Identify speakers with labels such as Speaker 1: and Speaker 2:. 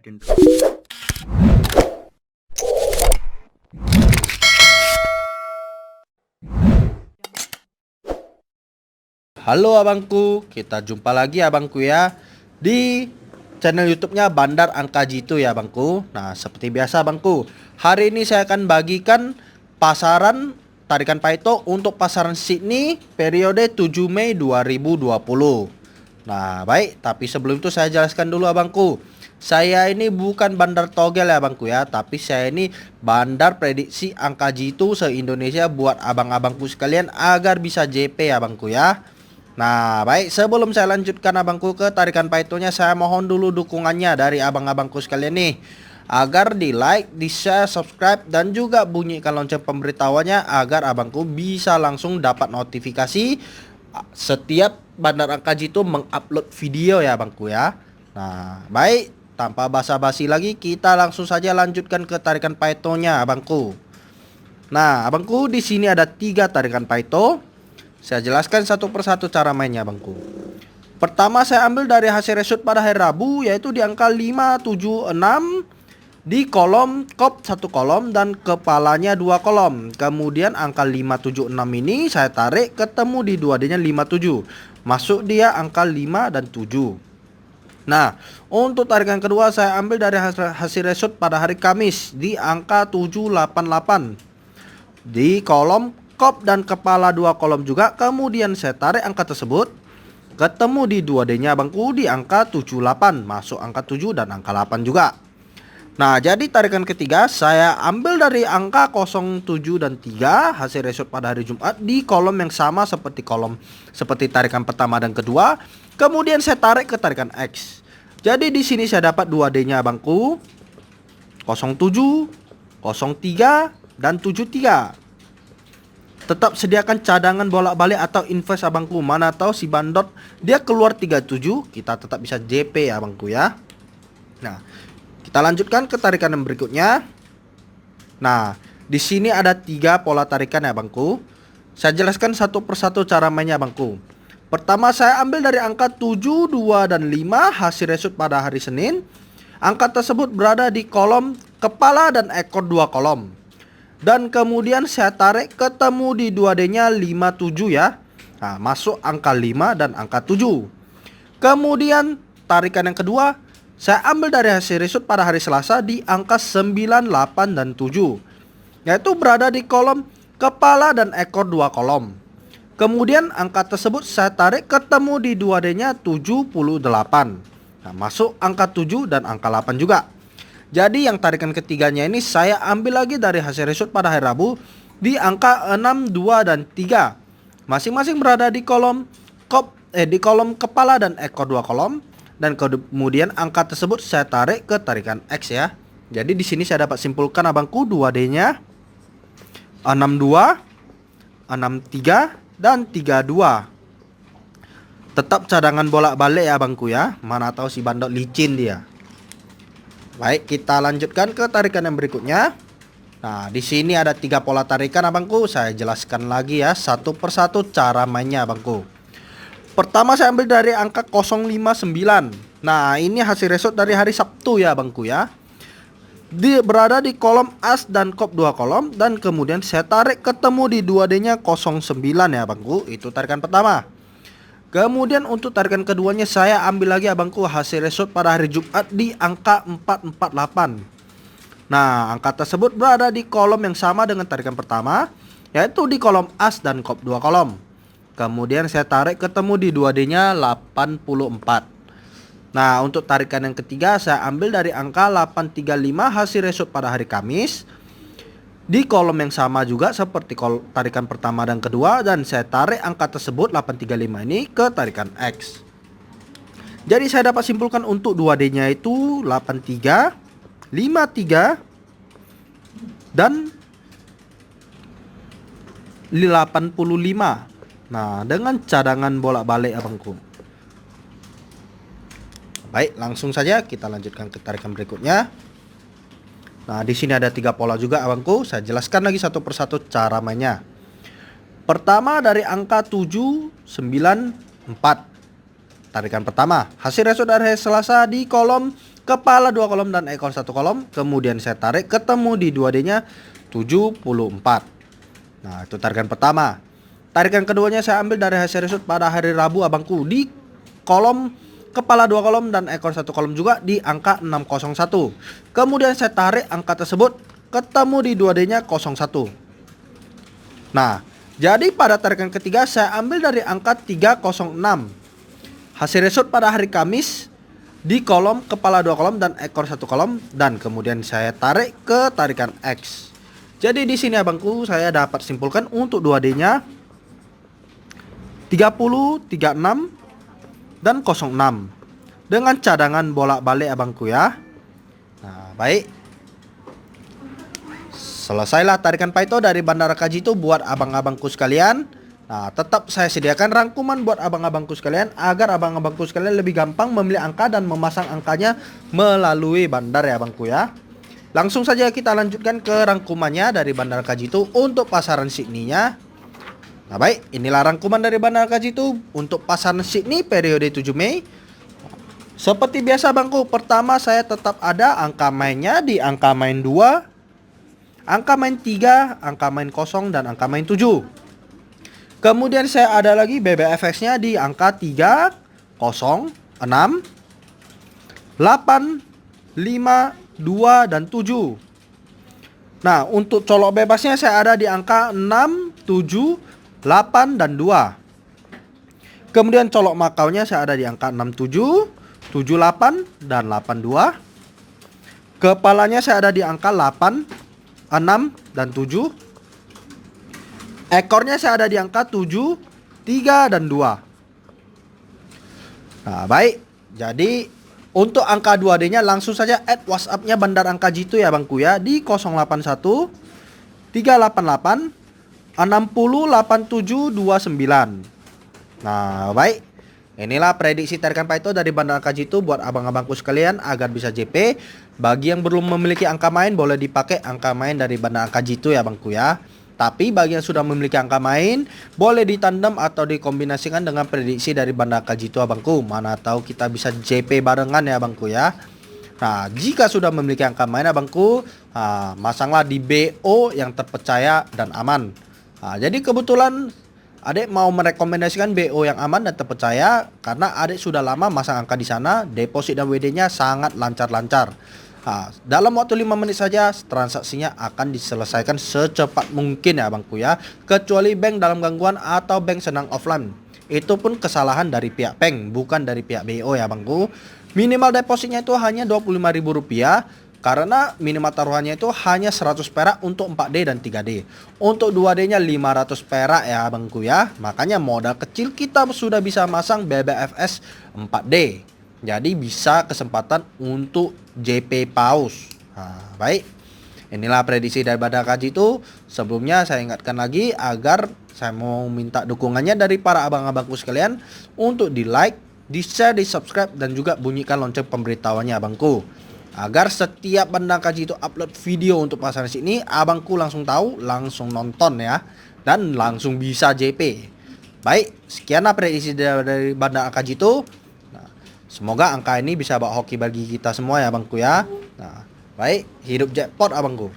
Speaker 1: second.
Speaker 2: Halo abangku, kita jumpa lagi abangku ya di channel YouTube-nya Bandar Angka Jitu ya abangku. Nah, seperti biasa abangku, hari ini saya akan bagikan pasaran tarikan Paito untuk pasaran Sydney periode 7 Mei 2020. Nah, baik, tapi sebelum itu saya jelaskan dulu abangku. Saya ini bukan bandar togel ya abangku ya, tapi saya ini bandar prediksi angka jitu se-Indonesia buat abang-abangku sekalian agar bisa JP ya abangku ya. Nah, baik, sebelum saya lanjutkan abangku ke tarikan Paitonya, saya mohon dulu dukungannya dari abang-abangku sekalian nih, agar di like, di share, subscribe, dan juga bunyikan lonceng pemberitahuannya agar abangku bisa langsung dapat notifikasi setiap Bandar Angka Jitu mengupload video ya abangku ya. Nah, baik, tanpa basa-basi lagi kita langsung saja lanjutkan ke tarikan Paitonya abangku. Nah, abangku, di sini ada 3 tarikan Paito. Saya jelaskan satu persatu cara mainnya abangku. Pertama saya ambil dari hasil result pada hari Rabu, yaitu di angka 576 di kolom kop 1 kolom dan kepalanya 2 kolom. Kemudian angka 576 ini saya tarik ketemu di 2D-nya 57. Masuk dia angka 5 dan 7. Nah, untuk tarikan kedua saya ambil dari hasil result pada hari Kamis di angka 788 di kolom kop dan kepala 2 kolom juga. Kemudian saya tarik angka tersebut ketemu di 2D-nya abangku di angka 78, masuk angka 7 dan angka 8 juga. Nah, jadi tarikan ketiga saya ambil dari angka 07 dan 3 hasil result pada hari Jumat di kolom yang sama seperti tarikan pertama dan kedua. Kemudian saya tarik ke tarikan X. Jadi di sini saya dapat 2D-nya abangku 07, 03 dan 73. Tetap sediakan cadangan bolak-balik atau invest abangku. Mana tahu si bandot dia keluar 37, kita tetap bisa JP ya abangku ya. Nah, kita lanjutkan ke tarikan yang berikutnya. Nah, di sini ada 3 pola tarikan ya abangku. Saya jelaskan satu persatu cara mainnya abangku. Pertama saya ambil dari angka 7, 2 dan 5 hasil result pada hari Senin. Angka tersebut berada di kolom kepala dan ekor 2 kolom. Dan kemudian saya tarik ketemu di 2D-nya 57 ya. Nah, masuk angka 5 dan angka 7. Kemudian tarikan yang kedua saya ambil dari hasil result pada hari Selasa di angka 9, 8 dan 7. Yaitu berada di kolom kepala dan ekor 2 kolom. Kemudian angka tersebut saya tarik ketemu di 2D-nya 78. Nah, masuk angka 7 dan angka 8 juga. Jadi yang tarikan ketiganya ini saya ambil lagi dari hasil result pada hari Rabu di angka 6, 2 dan 3. Masing-masing berada di kolom kepala dan ekor 2 kolom, dan kemudian angka tersebut saya tarik ke tarikan X ya. Jadi di sini saya dapat simpulkan abangku 2D-nya 62, 63 dan 32. Tetap cadangan bolak-balik ya abangku ya. Mana tahu si bandot licin dia. Baik, kita lanjutkan ke tarikan yang berikutnya. Nah, di sini ada 3 pola tarikan abangku. Saya jelaskan lagi ya satu persatu cara mainnya abangku. Pertama saya ambil dari angka 059. Nah, ini hasil result dari hari Sabtu ya abangku ya. Berada di kolom as dan kop 2 kolom, dan kemudian saya tarik ketemu di 2D-nya 09 ya abangku. Itu tarikan pertama. Kemudian untuk tarikan keduanya saya ambil lagi abangku hasil result pada hari Jumat di angka 448. Nah, angka tersebut berada di kolom yang sama dengan tarikan pertama, yaitu di kolom as dan kop 2 kolom. Kemudian saya tarik ketemu di 2D-nya 84. Nah, untuk tarikan yang ketiga saya ambil dari angka 835 hasil result pada hari Kamis di kolom yang sama juga seperti tarikan pertama dan kedua, dan saya tarik angka tersebut 835 ini ke tarikan X. Jadi saya dapat simpulkan untuk 2D-nya itu 83, 53 dan 85. Nah, dengan cadangan bolak-balik abangku. Baik, langsung saja kita lanjutkan ke tarikan berikutnya. Nah, di sini ada 3 pola juga abangku. Saya jelaskan lagi satu persatu cara mainnya. Pertama dari angka 794. Tarikan pertama, hasil result dari hari Selasa di kolom kepala 2 kolom dan ekor 1 kolom. Kemudian saya tarik, ketemu di 2D-nya 74. Nah, itu tarikan pertama. Tarikan keduanya saya ambil dari hasil result pada hari Rabu abangku, di kolom kepala 2 kolom dan ekor 1 kolom juga di angka 601. Kemudian saya tarik angka tersebut, ketemu di 2D-nya 01. Nah, jadi pada tarikan ketiga saya ambil dari angka 306. Hasil result pada hari Kamis di kolom kepala 2 kolom dan ekor 1 kolom, dan kemudian saya tarik ke tarikan X. Jadi di sini abangku saya dapat simpulkan untuk 2D-nya 30, 36 dan 06 dengan cadangan bolak-balik abangku ya. Nah, baik. Selesailah tarikan Paito dari Bandara Kajitu buat abang-abangku sekalian. Nah, tetap saya sediakan rangkuman buat abang-abangku sekalian agar abang-abangku sekalian lebih gampang memilih angka dan memasang angkanya melalui bandar ya abangku ya. Langsung saja kita lanjutkan ke rangkumannya dari Bandara Kajitu untuk pasaran Sydney-nya. Nah, baik, inilah rangkuman dari Bandara Kajitu untuk pasaran Sydney periode 7 Mei. Seperti biasa abangku, pertama saya tetap ada angka mainnya di angka main 2, angka main 3, angka main 0 dan angka main 7. Kemudian saya ada lagi BBFX-nya di angka 3, 0, 6, 8, 5, 2 dan 7. Nah, untuk colok bebasnya saya ada di angka 6, 7, 8 dan 2. Kemudian colok makaunya saya ada di angka 67, 78 dan 82. Kepalanya saya ada di angka 8, 6 dan 7. Ekornya saya ada di angka 7, 3 dan 2. Nah, baik. Jadi untuk angka 2D-nya langsung saja add WhatsApp-nya Bandar Angka Jitu ya bangku ya di 081 388 608729. Nah, baik. Inilah prediksi tarikan Paito dari Bandar Angka Jitu buat abang-abangku sekalian agar bisa JP. Bagi yang belum memiliki angka main, boleh dipakai angka main dari Bandar Angka Jitu ya bangku ya. Tapi bagi yang sudah memiliki angka main, boleh ditandem atau dikombinasikan dengan prediksi dari Bandar Angka Jitu abangku. Mana tahu kita bisa JP barengan ya abangku ya. Nah, jika sudah memiliki angka main abangku, masanglah di BO yang terpercaya dan aman. Nah, jadi kebetulan adik mau merekomendasikan BO yang aman dan terpercaya karena adik sudah lama masang angka di sana, deposit dan WD-nya sangat lancar-lancar. Nah, dalam waktu 5 menit saja transaksinya akan diselesaikan secepat mungkin ya bangku ya. Kecuali bank dalam gangguan atau bank sedang offline. Itu pun kesalahan dari pihak bank, bukan dari pihak BO ya bangku. Minimal depositnya itu hanya Rp25.000 karena minimal taruhannya itu hanya 100 perak untuk 4D dan 3D. Untuk 2D-nya 500 perak ya bangku ya. Makanya modal kecil kita sudah bisa masang BBFS 4D. Jadi bisa kesempatan untuk JP paus. Nah, baik. Inilah prediksi dari Bandar Angka Jitu. Sebelumnya saya ingatkan lagi agar saya mau minta dukungannya dari para abang-abangku sekalian untuk di like, di share, di subscribe dan juga bunyikan lonceng pemberitahuannya abangku. Agar setiap Bandar Angka Jitu upload video untuk pasaran sini, abangku langsung tahu, langsung nonton ya, dan langsung bisa JP. Baik, sekianlah prediksi dari Bandar Angka Jitu. Semoga angka ini bisa bawa hoki bagi kita semua ya abangku ya. Nah, baik, hidup jackpot abangku.